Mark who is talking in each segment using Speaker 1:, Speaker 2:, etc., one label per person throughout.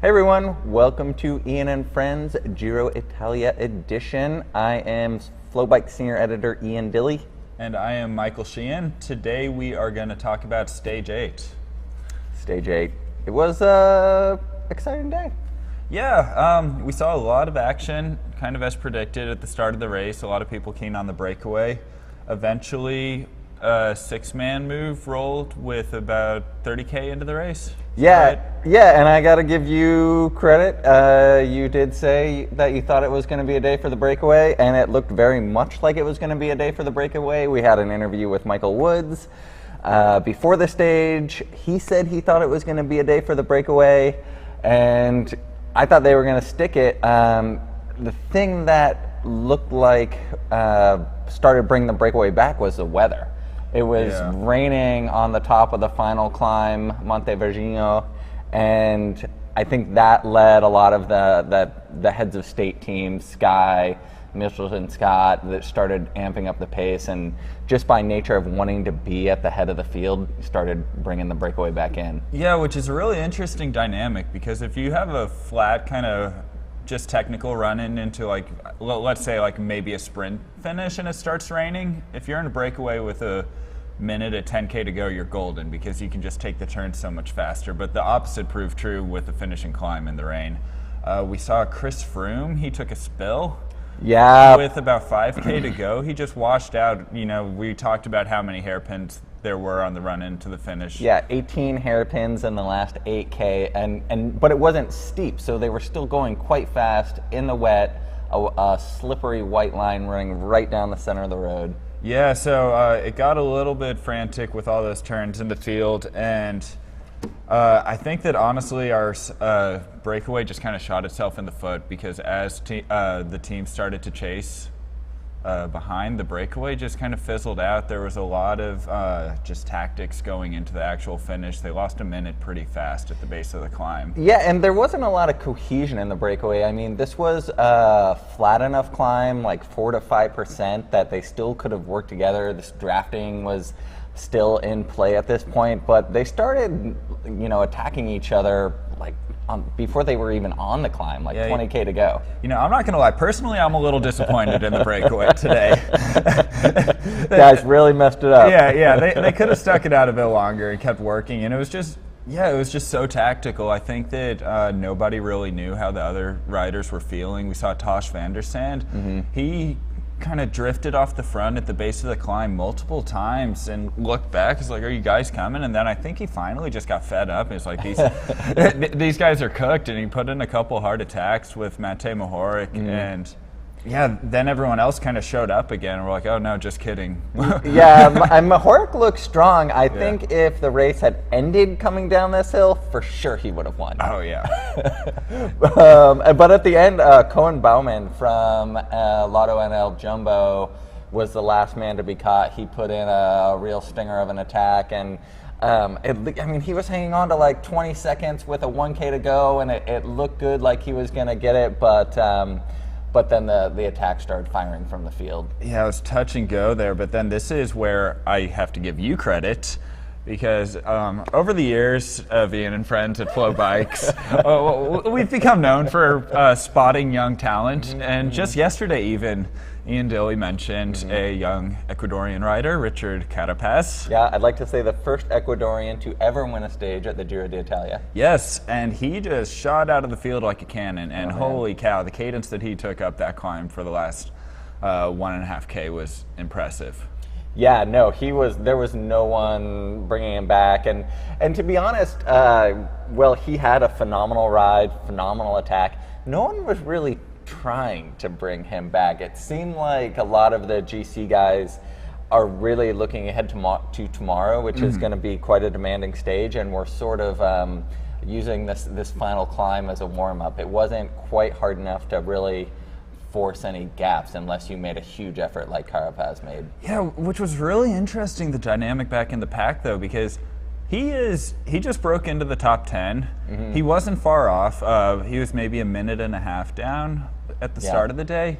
Speaker 1: Hey everyone, welcome to Ian and Friends Giro Italia edition. I am FloBikes senior editor Ian Dille.
Speaker 2: And I am Michael Sheehan. Today we are going to talk about Stage 8.
Speaker 1: Stage 8. It was an exciting day.
Speaker 2: Yeah, we saw a lot of action, kind of as predicted at the start of the race. A lot of people keen on the breakaway. Eventually, a six-man move rolled with about 30K into the race.
Speaker 1: Yeah, and I got to give you credit. You did say that you thought it was going to be a day for the breakaway, and it looked very much like it was going to be a day for the breakaway. We had an interview with Michael Woods before the stage. He said he thought it was going to be a day for the breakaway, and I thought they were going to stick it. The thing that looked like started bringing the breakaway back was the weather. It was raining on the top of the final climb, Monte Vergine, and I think that led a lot of the heads of state teams, Sky, Mitchell and Scott, that started amping up the pace, and just by nature of wanting to be at the head of the field, started bringing the breakaway back in.
Speaker 2: Yeah, which is a really interesting dynamic, because if you have a flat kind of just technical run-in into, like, let's say like maybe a sprint finish and it starts raining, if you're in a breakaway with a minute at 10K to go, you're golden, because you can just take the turns so much faster. But the opposite proved true with the finishing climb in the rain. We saw Chris Froome, he took a spill.
Speaker 1: Yeah.
Speaker 2: With about 5K to go, he just washed out. You know, we talked about how many hairpins there were on the run into the finish.
Speaker 1: Yeah, 18 hairpins in the last 8K, but it wasn't steep, so they were still going quite fast in the wet, a slippery white line running right down the center of the road.
Speaker 2: Yeah, so it got a little bit frantic with all those turns in the field, and I think that honestly our breakaway just kind of shot itself in the foot, because as the team started to chase behind, the breakaway just kind of fizzled out. There was a lot of just tactics going into the actual finish. They lost a minute pretty fast at the base of the climb.
Speaker 1: Yeah, and there wasn't a lot of cohesion in the breakaway. I mean, this was a flat enough climb, like 4 to 5%, that they still could have worked together. This drafting was still in play at this point, but they started, attacking each other like before they were even on the climb, like 20K to go.
Speaker 2: I'm not going to lie. Personally, I'm a little disappointed in the breakaway today.
Speaker 1: Guys really messed it up.
Speaker 2: Yeah. They could have stuck it out a bit longer and kept working, and it was just so tactical. I think that nobody really knew how the other riders were feeling. We saw Tosh van der Sande. He kind of drifted off the front at the base of the climb multiple times and looked back. He's like, "Are you guys coming?" And then I think he finally just got fed up. He's like, these guys are cooked, and he put in a couple hard attacks with Matej Mohoric, and then everyone else kind of showed up again, and we're like, "Oh no, just kidding."
Speaker 1: And Mohoric looked strong. I think if the race had ended coming down this hill, for sure he would have won.
Speaker 2: Oh yeah.
Speaker 1: But at the end, Koen Bouwman from Lotto NL Jumbo was the last man to be caught. He put in a real stinger of an attack, and he was hanging on to like 20 seconds with a 1K to go, and it looked good, like he was going to get it, but then the attack started firing from the field. Yeah,
Speaker 2: it was touch and go there, but then this is where I have to give you credit, because over the years of Ian and Friends at FloBikes, we've become known for spotting young talent, and just yesterday even, Ian Dille mentioned a young Ecuadorian rider, Richard Carapaz.
Speaker 1: Yeah, I'd like to say the first Ecuadorian to ever win a stage at the Giro d'Italia.
Speaker 2: Yes, and he just shot out of the field like a cannon, and holy cow, the cadence that he took up that climb for the last 1.5K was impressive.
Speaker 1: Yeah, no, there was no one bringing him back, and to be honest, he had a phenomenal ride, phenomenal attack. No one was really trying to bring him back. It seemed like a lot of the GC guys are really looking ahead to tomorrow, which is going to be quite a demanding stage, and we're sort of using this final climb as a warm-up. It wasn't quite hard enough to really force any gaps unless you made a huge effort like Carapaz made.
Speaker 2: Yeah, which was really interesting, the dynamic back in the pack, though, because he just broke into the top 10. He wasn't far off. He was maybe a minute and a half down at the start of the day.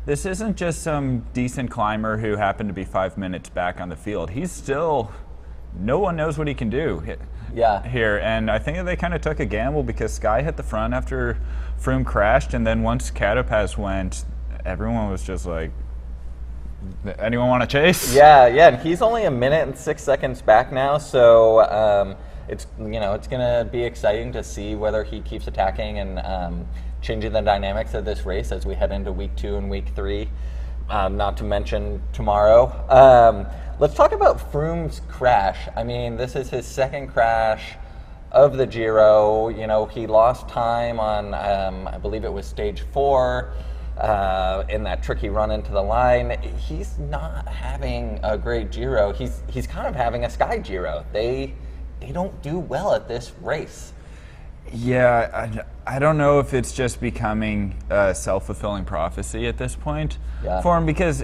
Speaker 2: This isn't just some decent climber who happened to be 5 minutes back on the field. He's still, no one knows what he can do. here, and I think that they kind of took a gamble because Sky hit the front after Froome crashed, and then once Carapaz went, everyone was just like, anyone want to chase?
Speaker 1: Yeah, and he's only 1 minute and 6 seconds back now, so it's going to be exciting to see whether he keeps attacking and changing the dynamics of this race as we head into week 2 and week 3. Not to mention tomorrow. Let's talk about Froome's crash. I mean, this is his second crash of the Giro. You know, he lost time on, I believe it was stage 4, in that tricky run into the line. He's not having a great Giro. He's kind of having a Sky Giro. They don't do well at this race.
Speaker 2: Yeah, I don't know if it's just becoming a self-fulfilling prophecy at this point for him, because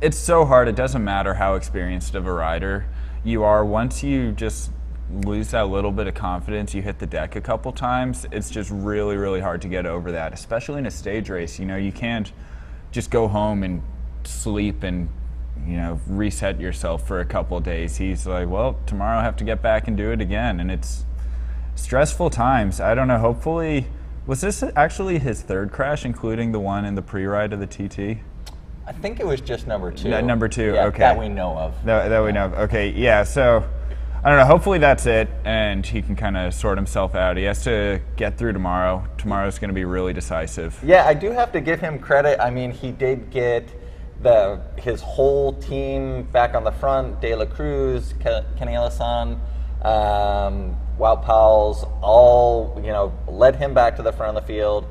Speaker 2: it's so hard. It doesn't matter how experienced of a rider you are. Once you just lose that little bit of confidence, you hit the deck a couple times, it's just really, really hard to get over that, especially in a stage race. You know, you can't just go home and sleep and, you know, reset yourself for a couple days. He's like, well, tomorrow I have to get back and do it again, and it's stressful times. I don't know, hopefully, was this actually his third crash, including the one in the pre-ride of the TT?
Speaker 1: I think it was just number 2.
Speaker 2: Number 2,
Speaker 1: yeah,
Speaker 2: okay.
Speaker 1: That we know of.
Speaker 2: That we know of, okay, yeah, so, I don't know, hopefully that's it, and he can kind of sort himself out. He has to get through tomorrow. Tomorrow's going to be really decisive.
Speaker 1: Yeah, I do have to give him credit. I mean, he did get his whole team back on the front. Dille Cruz, Kenny Ellison, Wout Powell's all, you know, led him back to the front of the field.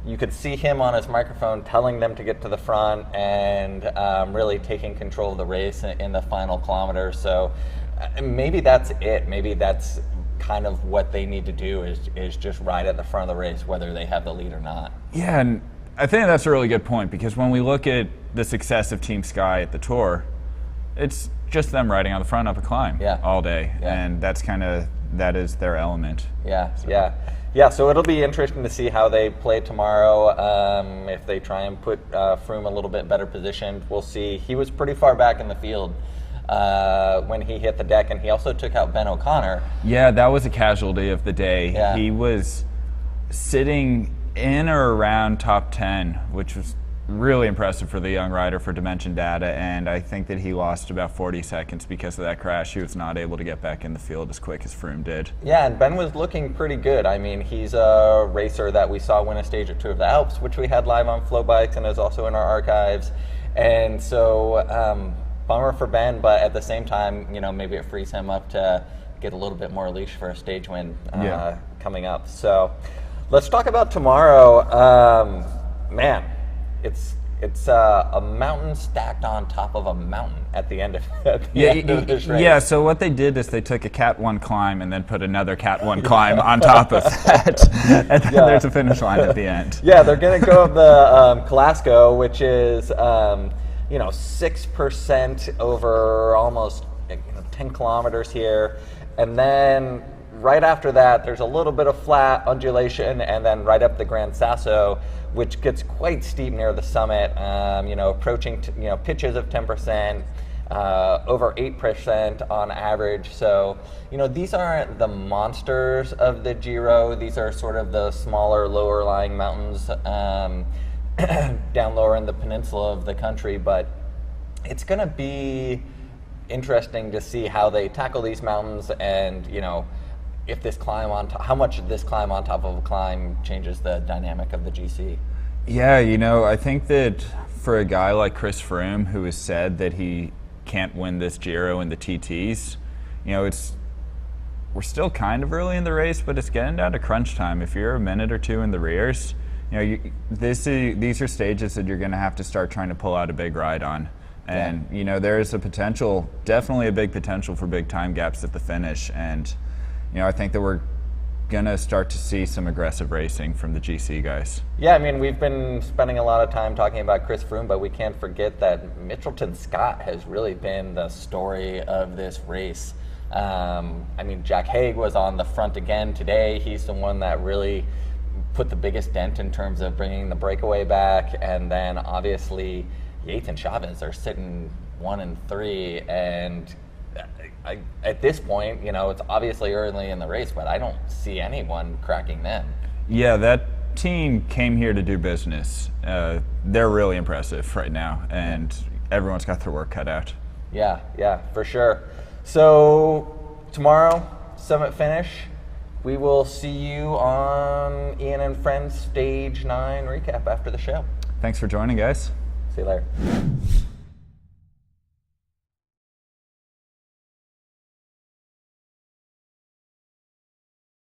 Speaker 1: You could see him on his microphone telling them to get to the front and really taking control of the race in the final kilometer. So maybe that's it. Maybe that's kind of what they need to do is just ride at the front of the race, whether they have the lead or not.
Speaker 2: Yeah, and I think that's a really good point, because when we look at the success of Team Sky at the Tour, it's just them riding on the front up a climb all day, and that is their element.
Speaker 1: Yeah, so it'll be interesting to see how they play tomorrow. If they try and put Froome a little bit better positioned, we'll see. He was pretty far back in the field when he hit the deck, and he also took out Ben O'Connor. Yeah,
Speaker 2: that was a casualty of the day.
Speaker 1: Yeah.
Speaker 2: He was sitting in or around top 10, which was really impressive for the young rider for Dimension Data, and I think that he lost about 40 seconds because of that crash. He was not able to get back in the field as quick as Froome did.
Speaker 1: Yeah, and Ben was looking pretty good. I mean, he's a racer that we saw win a stage at Tour of the Alps, which we had live on FloBikes and is also in our archives. And so, bummer for Ben, but at the same time, you know, maybe it frees him up to get a little bit more leash for a stage win coming up. So, let's talk about tomorrow. Man, it's a mountain stacked on top of a mountain at the end of this race.
Speaker 2: Yeah, so what they did is they took a Cat 1 climb and then put another Cat 1 climb on top of that, and then there's a finish line at the end.
Speaker 1: Yeah, they're going to go up the Calasco, which is 6% over almost 10 kilometers here, and then right after that, there's a little bit of flat undulation, and then right up the Gran Sasso, which gets quite steep near the summit. Approaching pitches of 10%, over 8% on average. So, these aren't the monsters of the Giro. These are sort of the smaller, lower lying mountains down lower in the peninsula of the country. But it's going to be interesting to see how they tackle these mountains, and if this climb on top, how much this climb on top of a climb changes the dynamic of the GC.
Speaker 2: Yeah, I think that for a guy like Chris Froome, who has said that he can't win this Giro in the TTs, we're still kind of early in the race, but it's getting down to crunch time. If you're a minute or two in the rears, these are stages that you're going to have to start trying to pull out a big ride on. And, there is a potential, definitely a big potential for big time gaps at the finish. And, I think that we're going to start to see some aggressive racing from the GC guys.
Speaker 1: Yeah, I mean, we've been spending a lot of time talking about Chris Froome, but we can't forget that Mitchelton Scott has really been the story of this race. Jack Haig was on the front again today. He's the one that really put the biggest dent in terms of bringing the breakaway back. And then obviously Yates and Chavez are sitting 1 and 3, and at this point, it's obviously early in the race, but I don't see anyone cracking them.
Speaker 2: Yeah, that team came here to do business. They're really impressive right now, and everyone's got their work cut out.
Speaker 1: Yeah, for sure. So tomorrow, summit finish. We will see you on Ian and Friends Stage 9 recap after the show.
Speaker 2: Thanks for joining, guys.
Speaker 1: See you later.